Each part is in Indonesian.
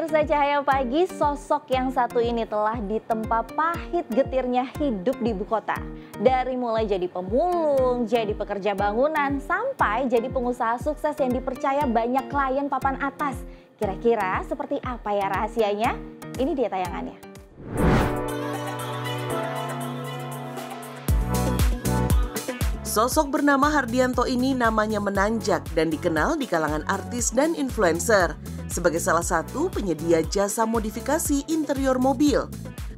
Pemirsa Cahaya Pagi, sosok yang satu ini telah ditempa pahit getirnya hidup di ibu kota. Dari mulai jadi pemulung, jadi pekerja bangunan, sampai jadi pengusaha sukses yang dipercaya banyak klien papan atas. Kira-kira seperti apa ya rahasianya? Ini dia tayangannya. Sosok bernama Hardianto ini namanya menanjak dan dikenal di kalangan artis dan influencer sebagai salah satu penyedia jasa modifikasi interior mobil.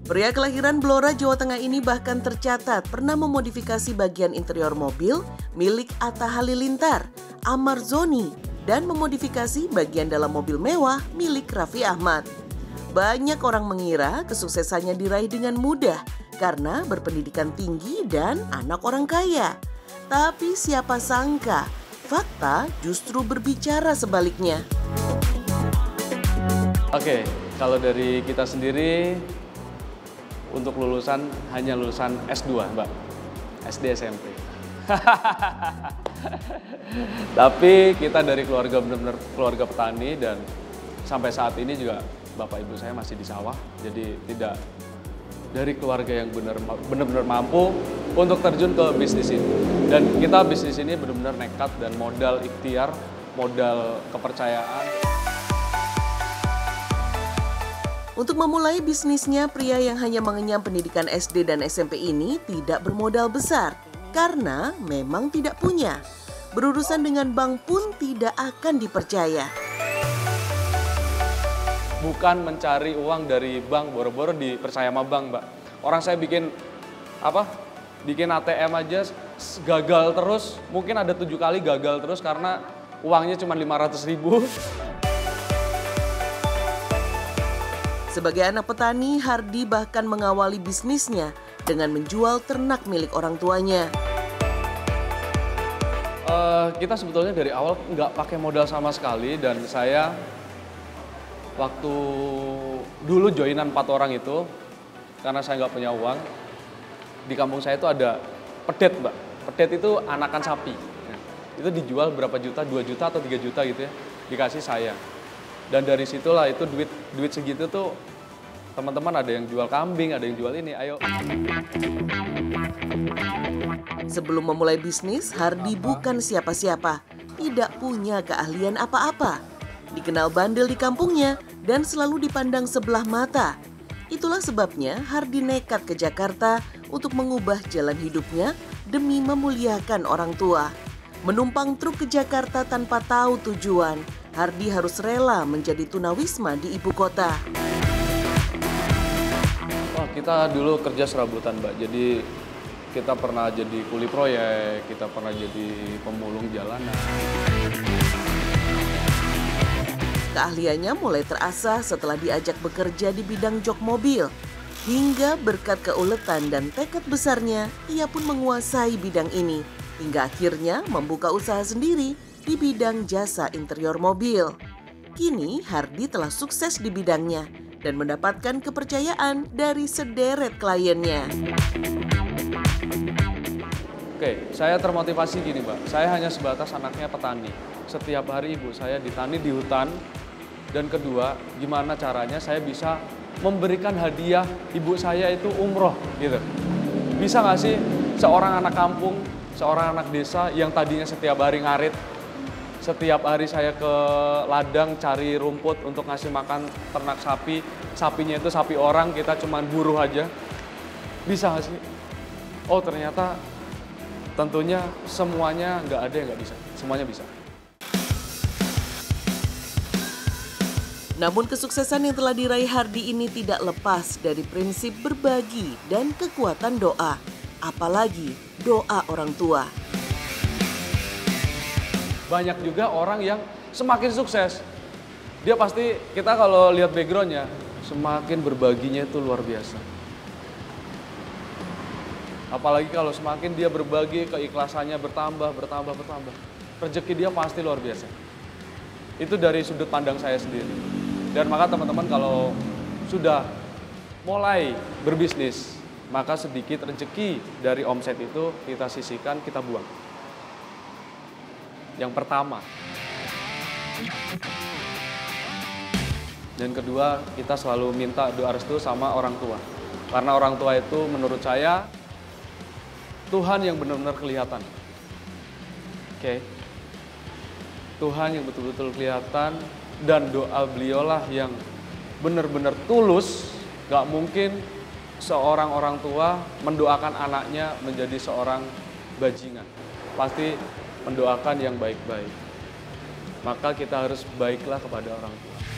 Pria kelahiran Blora, Jawa Tengah ini bahkan tercatat pernah memodifikasi bagian interior mobil milik Atta Halilintar, Amar Zoni, dan memodifikasi bagian dalam mobil mewah milik Raffi Ahmad. Banyak orang mengira kesuksesannya diraih dengan mudah karena berpendidikan tinggi dan anak orang kaya. Tapi siapa sangka, fakta justru berbicara sebaliknya. Oke, kalau dari kita sendiri, untuk lulusan hanya lulusan S2, Mbak. SD SMP. Tapi kita dari keluarga benar-benar keluarga petani dan sampai saat ini juga Bapak Ibu saya masih di sawah. Jadi tidak dari keluarga yang benar-benar mampu untuk terjun ke bisnis ini. Dan kita bisnis ini benar-benar nekat dan modal ikhtiar, modal kepercayaan. Untuk memulai bisnisnya, pria yang hanya mengenyam pendidikan SD dan SMP ini tidak bermodal besar karena memang tidak punya. Berurusan dengan bank pun tidak akan dipercaya. Bukan mencari uang dari bank, boro-boro dipercaya sama bank, Mbak. Orang saya bikin ATM aja gagal terus, mungkin ada 7 kali gagal terus karena uangnya cuma 500.000. Sebagai anak petani, Hardi bahkan mengawali bisnisnya dengan menjual ternak milik orang tuanya. Kita sebetulnya dari awal nggak pakai modal sama sekali dan saya waktu dulu joinan 4 orang itu, karena saya nggak punya uang, di kampung saya itu ada pedet, Mbak. Pedet itu anakan sapi. Nah, itu dijual berapa juta, 2 juta atau 3 juta gitu ya, dikasih saya. Dan dari situlah itu duit segitu tuh teman-teman ada yang jual kambing, ada yang jual ini, ayo. Sebelum memulai bisnis, Hardi bukan siapa-siapa, tidak punya keahlian apa-apa. Dikenal bandel di kampungnya dan selalu dipandang sebelah mata. Itulah sebabnya Hardi nekat ke Jakarta untuk mengubah jalan hidupnya demi memuliakan orang tua. Menumpang truk ke Jakarta tanpa tahu tujuan, Hardi harus rela menjadi tunawisma di ibu kota. Wah, kita dulu kerja serabutan, Mbak. Jadi kita pernah jadi kuli proyek, kita pernah jadi pemulung jalanan. Keahliannya mulai terasah setelah diajak bekerja di bidang jok mobil. Hingga berkat keuletan dan tekad besarnya, ia pun menguasai bidang ini. Hingga akhirnya membuka usaha sendiri di bidang jasa interior mobil. Kini Hardi telah sukses di bidangnya dan mendapatkan kepercayaan dari sederet kliennya. Oke, saya termotivasi gini, Mbak. Saya hanya sebatas anaknya petani. Setiap hari ibu saya ditani di hutan. Dan kedua, gimana caranya saya bisa memberikan hadiah ibu saya itu umroh gitu. Bisa nggak sih seorang anak kampung, seorang anak desa yang tadinya setiap hari ngarit, setiap hari saya ke ladang cari rumput untuk ngasih makan ternak sapi, sapinya itu sapi orang, kita cuman buruh aja. Bisa nggak sih? Oh ternyata tentunya semuanya nggak ada yang nggak bisa, semuanya bisa. Namun kesuksesan yang telah diraih Hardi ini tidak lepas dari prinsip berbagi dan kekuatan doa, apalagi doa orang tua. Banyak juga orang yang semakin sukses, dia pasti, kita kalau lihat backgroundnya, semakin berbaginya itu luar biasa. Apalagi kalau semakin dia berbagi, keikhlasannya bertambah. Rezeki dia pasti luar biasa. Itu dari sudut pandang saya sendiri. Dan maka teman-teman kalau sudah mulai berbisnis, maka sedikit rezeki dari omset itu kita sisihkan, kita buang. Yang pertama, Dan kedua, kita selalu minta doa restu sama orang tua. Karena orang tua itu menurut saya Tuhan yang benar-benar kelihatan. Oke. Tuhan yang betul-betul kelihatan dan doa beliaulah yang benar-benar tulus. Gak mungkin seorang orang tua mendoakan anaknya menjadi seorang bajingan. Pasti mendoakan yang baik-baik. Maka kita harus baiklah kepada orang tua.